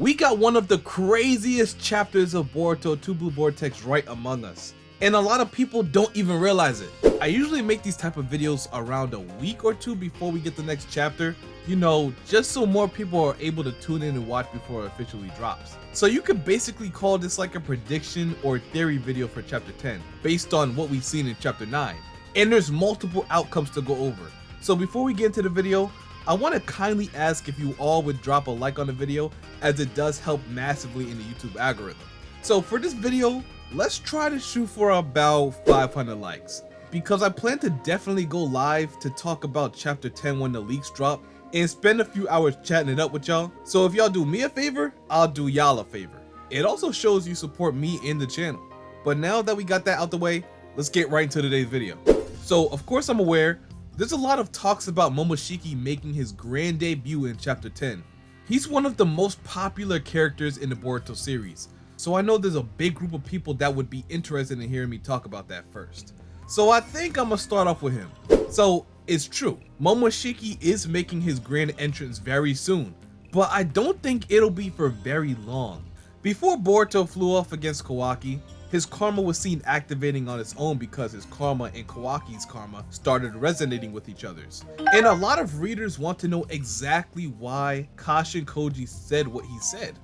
We got one of the craziest chapters of Boruto TBV VORTEX right among us, and a lot of people don't even realize it. I usually make these type of videos around a week or two before we get the next chapter, you know, just so more people are able to tune in and watch before it officially drops. So you could basically call this like a prediction or theory video for chapter 10, based on what we've seen in chapter 9. And there's multiple outcomes to go over. So before we get into the video, I want to kindly ask if you all would drop a like on the video, as it does help massively in the YouTube algorithm. So for this video, let's try to shoot for about 500 likes, because I plan to definitely go live to talk about chapter 10 when the leaks drop and spend a few hours chatting it up with y'all. So if y'all do me a favor, I'll do y'all a favor. It also shows you support me in the channel. But now that we got that out the way, let's get right into today's video. So of course I'm aware there's a lot of talks about Momoshiki making his grand debut in chapter 10. He's one of the most popular characters in the Boruto series, so I know there's a big group of people that would be interested in hearing me talk about that first. So I think I'm gonna start off with him. So it's true, Momoshiki is making his grand entrance very soon, but I don't think it'll be for very long. Before Boruto flew off against KAWAKI, his karma was seen activating on its own because his karma and Kawaki's karma started resonating with each other's. And a lot of readers want to know exactly why Kashin Koji said what he said.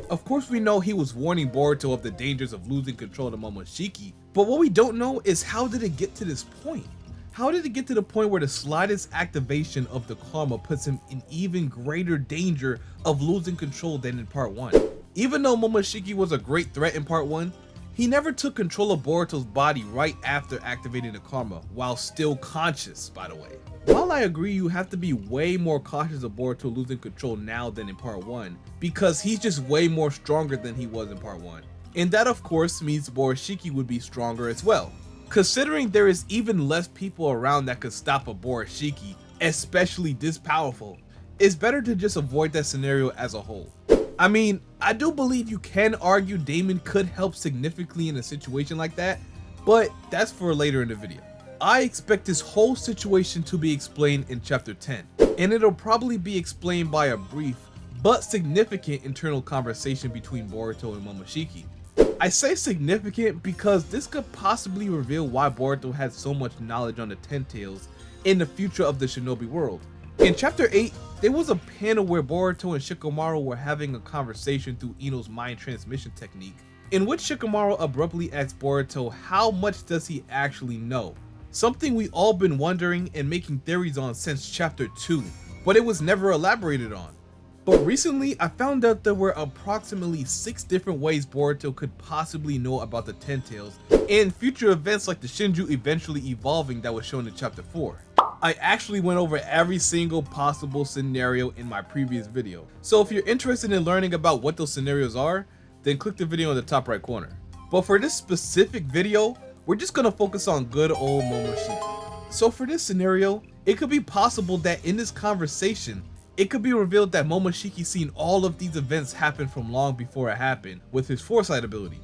Of course we know he was warning Boruto of the dangers of losing control of Momoshiki, but what we don't know is how did it get to this point? How did it get to the point where the slightest activation of the karma puts him in even greater danger of losing control than in part 1? Even though Momoshiki was a great threat in part 1, he never took control of Boruto's body right after activating the karma, while still conscious, by the way. While I agree you have to be way more cautious of Boruto losing control now than in part 1, because he's just way more stronger than he was in part 1. And that of course means Momoshiki would be stronger as well. Considering there is even less people around that could stop a Momoshiki, especially this powerful, it's better to just avoid that scenario as a whole. I mean, I do believe you can argue Damon could help significantly in a situation like that, but that's for later in the video. I expect this whole situation to be explained in chapter 10, and it'll probably be explained by a brief but significant internal conversation between Boruto and Momoshiki. I say significant because this could possibly reveal why Boruto has so much knowledge on the Ten Tails in the future of the Shinobi world. In chapter 8, there was a panel where Boruto and Shikamaru were having a conversation through Ino's mind transmission technique, in which Shikamaru abruptly asked Boruto how much does he actually know, something we all been wondering and making theories on since chapter 2, but it was never elaborated on. But recently I found out there were approximately 6 different ways Boruto could possibly know about the Ten Tails and future events like the Shinju eventually evolving that was shown in chapter 4. I actually went over every single possible scenario in my previous video, so if you're interested in learning about what those scenarios are, then click the video in the top right corner. But for this specific video, we're just gonna focus on good old Momoshiki. So for this scenario, it could be possible that in this conversation, it could be revealed that Momoshiki seen all of these events happen from long before it happened with his foresight ability.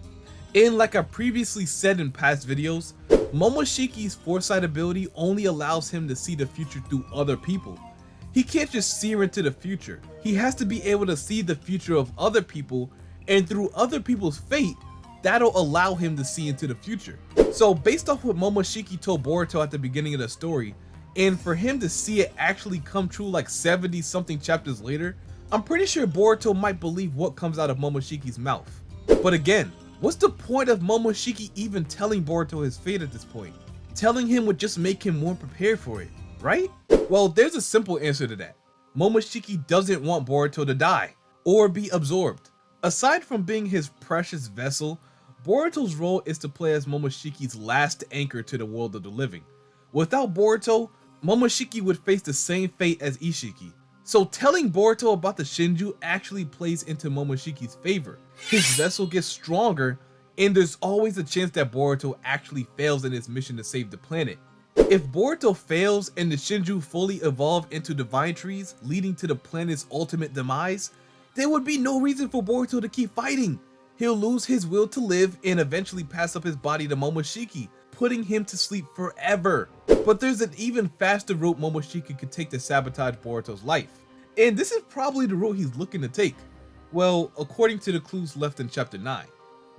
And like I previously said in past videos, Momoshiki's foresight ability only allows him to see the future through other people. He can't just see into the future. He has to be able to see the future of other people, and through other people's fate, that'll allow him to see into the future. So based off what Momoshiki told Boruto at the beginning of the story, and for him to see it actually come true like 70 something chapters later, I'm pretty sure Boruto might believe what comes out of Momoshiki's mouth. But again, what's the point of Momoshiki even telling Boruto his fate at this point? Telling him would just make him more prepared for it, right? Well, there's a simple answer to that. Momoshiki doesn't want Boruto to die or be absorbed. Aside from being his precious vessel, Boruto's role is to play as Momoshiki's last anchor to the world of the living. Without Boruto, Momoshiki would face the same fate as Ishiki. So telling Boruto about the Shinju actually plays into Momoshiki's favor. His vessel gets stronger, and there's always a chance that Boruto actually fails in his mission to save the planet. If Boruto fails and the Shinju fully evolve into divine trees, leading to the planet's ultimate demise, there would be no reason for Boruto to keep fighting. He'll lose his will to live and eventually pass up his body to Momoshiki, putting him to sleep forever. But there's an even faster route Momoshiki could take to sabotage Boruto's life. And this is probably the route he's looking to take. Well, according to the clues left in chapter 9,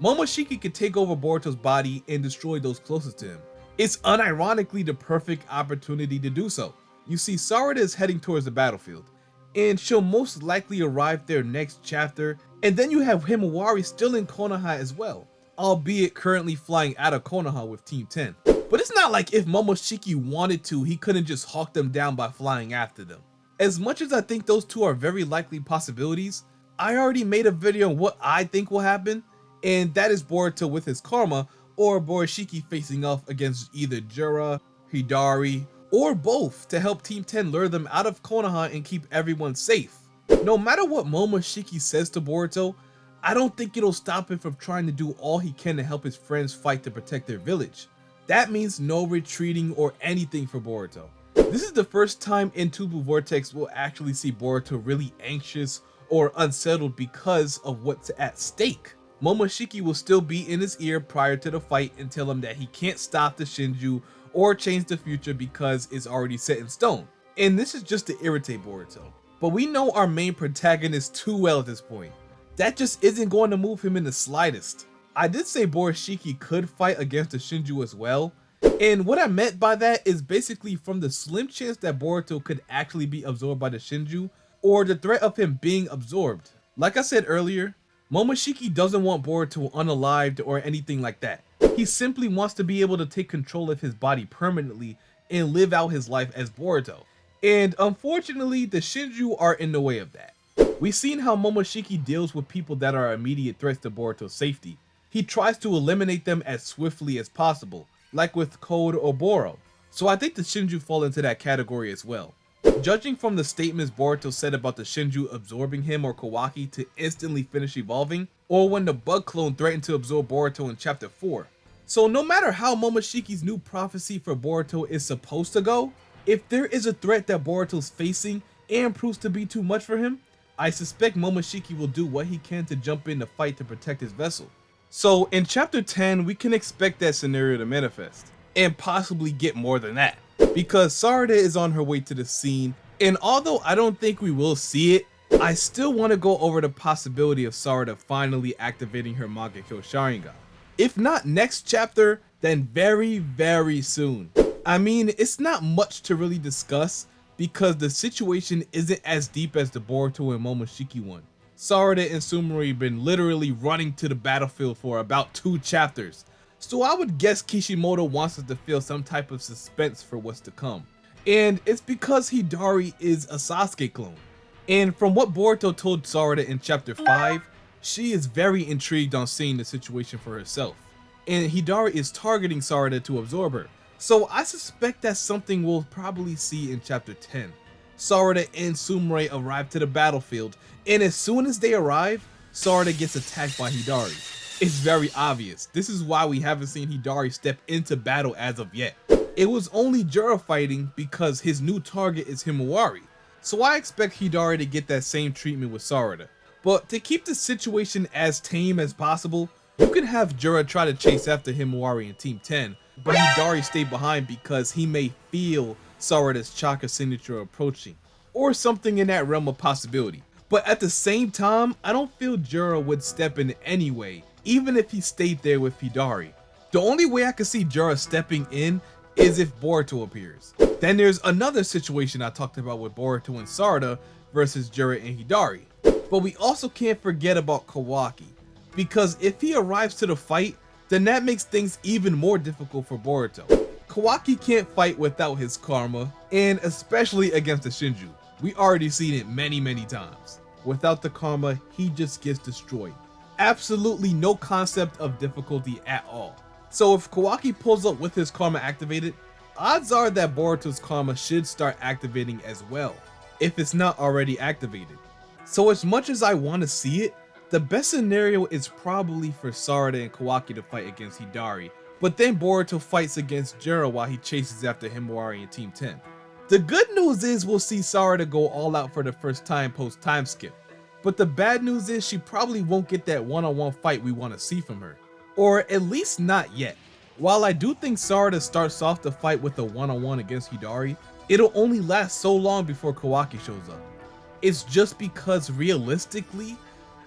Momoshiki could take over Boruto's body and destroy those closest to him. It's unironically the perfect opportunity to do so. You see, Sarada is heading towards the battlefield, and she'll most likely arrive there next chapter, and then you have Himawari still in Konoha as well, albeit currently flying out of Konoha with Team 10. But it's not like if Momoshiki wanted to, he couldn't just hawk them down by flying after them. As much as I think those two are very likely possibilities, I already made a video on what I think will happen, and that is Boruto with his karma, or Momoshiki facing off against either JURA, HIDARI, or both to help Team 10 lure them out of Konoha and keep everyone safe. No matter what Momoshiki says to Boruto, I don't think it'll stop him from trying to do all he can to help his friends fight to protect their village. That means no retreating or anything for Boruto. This is the first time in Tubu Vortex we'll actually see Boruto really anxious or unsettled because of what's at stake. Momoshiki will still be in his ear prior to the fight and tell him that he can't stop the Shinju or change the future because it's already set in stone. And this is just to irritate Boruto. But we know our main protagonist too well at this point. That just isn't going to move him in the slightest. I did say Momoshiki could fight against the Shinju as well, and what I meant by that is basically from the slim chance that Boruto could actually be absorbed by the Shinju, or the threat of him being absorbed. Like I said earlier, Momoshiki doesn't want Boruto unalived or anything like that. He simply wants to be able to take control of his body permanently and live out his life as Boruto. And unfortunately, the Shinju are in the way of that. We've seen how Momoshiki deals with people that are immediate threats to Boruto's safety. He tries to eliminate them as swiftly as possible, like with Code or Boro. So I think the Shinju fall into that category as well. Judging from the statements Boruto said about the Shinju absorbing him or Kawaki to instantly finish evolving, or when the bug clone threatened to absorb Boruto in chapter 4. So no matter how Momoshiki's new prophecy for Boruto is supposed to go, if there is a threat that Boruto's facing and proves to be too much for him, I suspect Momoshiki will do what he can to jump in the fight to protect his vessel. So in chapter 10, we can expect that scenario to manifest, and possibly get more than that, because Sarada is on her way to the scene, and although I don't think we will see it, I still want to go over the possibility of Sarada finally activating her Mangekyo Sharingan. If not next chapter, then very, very soon. I mean, it's not much to really discuss, because the situation isn't as deep as the Boruto and Momoshiki one. Sarada and Sumori been literally running to the battlefield for about 2 chapters, so I would guess Kishimoto wants us to feel some type of suspense for what's to come. And it's because Hidari is a Sasuke clone. And from what Boruto told Sarada in chapter 5, she is very intrigued on seeing the situation for herself. And Hidari is targeting Sarada to absorb her. So I suspect that's something we'll probably see in chapter 10. Sarada and Sumori arrive to the battlefield, and as soon as they arrive, Sarada gets attacked by Hidari. It's very obvious. This is why we haven't seen Hidari step into battle as of yet. It was only JURA fighting because his new target is Himawari. So I expect Hidari to get that same treatment with Sarada. But to keep the situation as tame as possible, you can have JURA try to chase after Himawari in Team 10, but Hidari stay behind because he may feel Sarada's chakra signature approaching, or something in that realm of possibility. But at the same time, I don't feel JURA would step in anyway, even if he stayed there with Hidari. The only way I can see JURA stepping in is if Boruto appears. Then there's another situation I talked about with Boruto and Sarada versus JURA and Hidari. But we also can't forget about Kawaki, because if he arrives to the fight, then that makes things even more difficult for Boruto. Kawaki can't fight without his karma, and especially against the Shinju. We already seen it many times. Without the karma, he just gets destroyed. Absolutely no concept of difficulty at all. So if Kawaki pulls up with his karma activated, odds are that Boruto's karma should start activating as well, if it's not already activated. So as much as I want to see it, the best scenario is probably for Sarada and Kawaki to fight against Hidari, but then Boruto fights against JURA while he chases after Himawari and Team 10. The good news is we'll see Sarada go all out for the first time post time skip, but the bad news is she probably won't get that one-on-one fight we want to see from her, or at least not yet. While I do think Sarada starts off the fight with a one-on-one against Hidari, it'll only last so long before Kawaki shows up. It's just because realistically,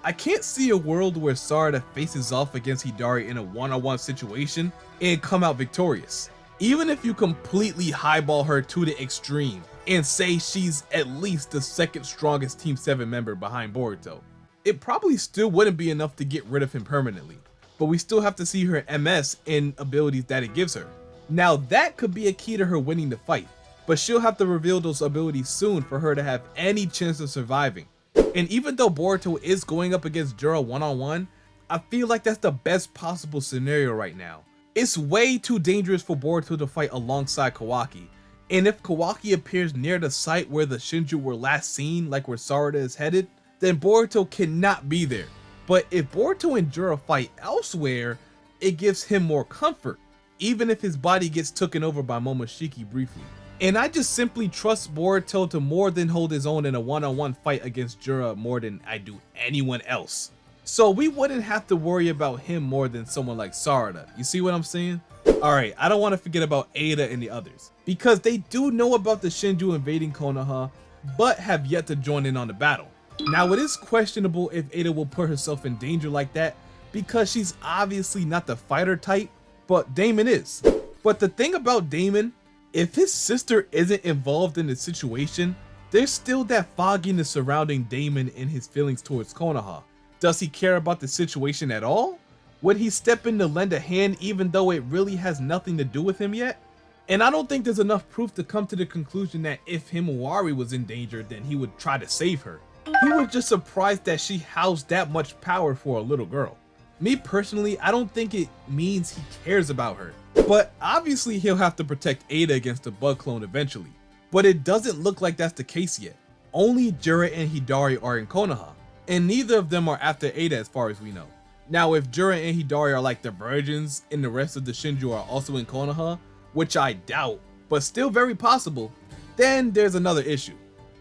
I can't see a world where Sarada faces off against Hidari in a one-on-one situation and come out victorious. Even if you completely highball her to the extreme and say she's at least the second strongest Team 7 member behind Boruto, it probably still wouldn't be enough to get rid of him permanently, but we still have to see her MS and abilities that it gives her. Now that could be a key to her winning the fight, but she'll have to reveal those abilities soon for her to have any chance of surviving. And even though Boruto is going up against JURA one-on-one, I feel like that's the best possible scenario right now. It's way too dangerous for Boruto to fight alongside KAWAKI, and if KAWAKI appears near the site where the Shinju were last seen, like where Sarada is headed, then Boruto cannot be there. But if Boruto and JURA fight elsewhere, it gives him more comfort, even if his body gets taken over by Momoshiki briefly. And I just simply trust Boruto to more than hold his own in a one-on-one fight against JURA more than I do anyone else. So we wouldn't have to worry about him more than someone like Sarada. You see what I'm saying? Alright, I don't want to forget about Ada and the others, because they do know about the Shinju invading Konoha, but have yet to join in on the battle. Now it is questionable if Ada will put herself in danger like that, because she's obviously not the fighter type, but Damon is. But the thing about Damon, if his sister isn't involved in the situation, there's still that fogginess surrounding Damon and his feelings towards Konoha. Does he care about the situation at all? Would he step in to lend a hand even though it really has nothing to do with him yet? And I don't think there's enough proof to come to the conclusion that if HIMAWARI was in danger, then he would try to save her. He was just surprised that she housed that much power for a little girl. Me personally, I don't think it means he cares about her. But obviously he'll have to protect Ada against the bug clone eventually. But it doesn't look like that's the case yet. Only JURA and Hidari are in Konoha, and neither of them are after Ada as far as we know. Now if JURA and Hidari are like the virgins and the rest of the Shinju are also in Konoha, which I doubt, but still very possible, then there's another issue.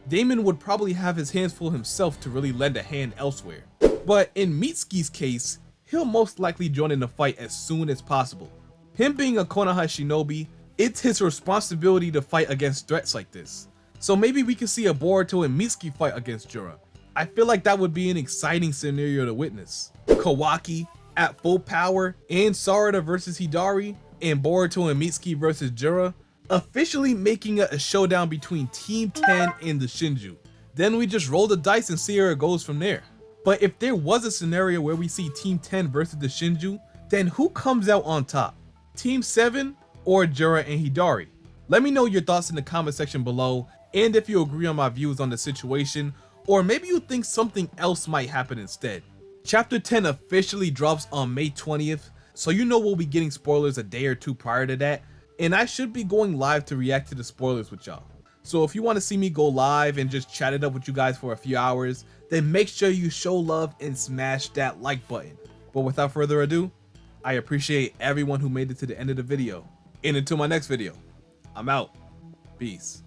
Damon would probably have his hands full himself to really lend a hand elsewhere. But in Mitsuki's case, he'll most likely join in the fight as soon as possible. Him being a Konoha shinobi, it's his responsibility to fight against threats like this. So maybe we could see a Boruto and Mitsuki fight against JURA. I feel like that would be an exciting scenario to witness. KAWAKI at full power and Sarada versus Hidari, and Boruto and Mitsuki versus JURA, officially making it a showdown between Team 10 and the Shinju. Then we just roll the dice and see where it goes from there. But if there was a scenario where we see Team 10 versus the Shinju, then who comes out on top? Team 7 or JURA and Hidari? Let me know your thoughts in the comment section below, and if you agree on my views on the situation, or maybe you think something else might happen instead. Chapter 10 officially drops on May 20th, so you know we'll be getting spoilers a day or two prior to that, and I should be going live to react to the spoilers with y'all. So if you want to see me go live and just chat it up with you guys for a few hours, then make sure you show love and smash that like button. But without further ado, I appreciate everyone who made it to the end of the video. And until my next video, I'm out. Peace.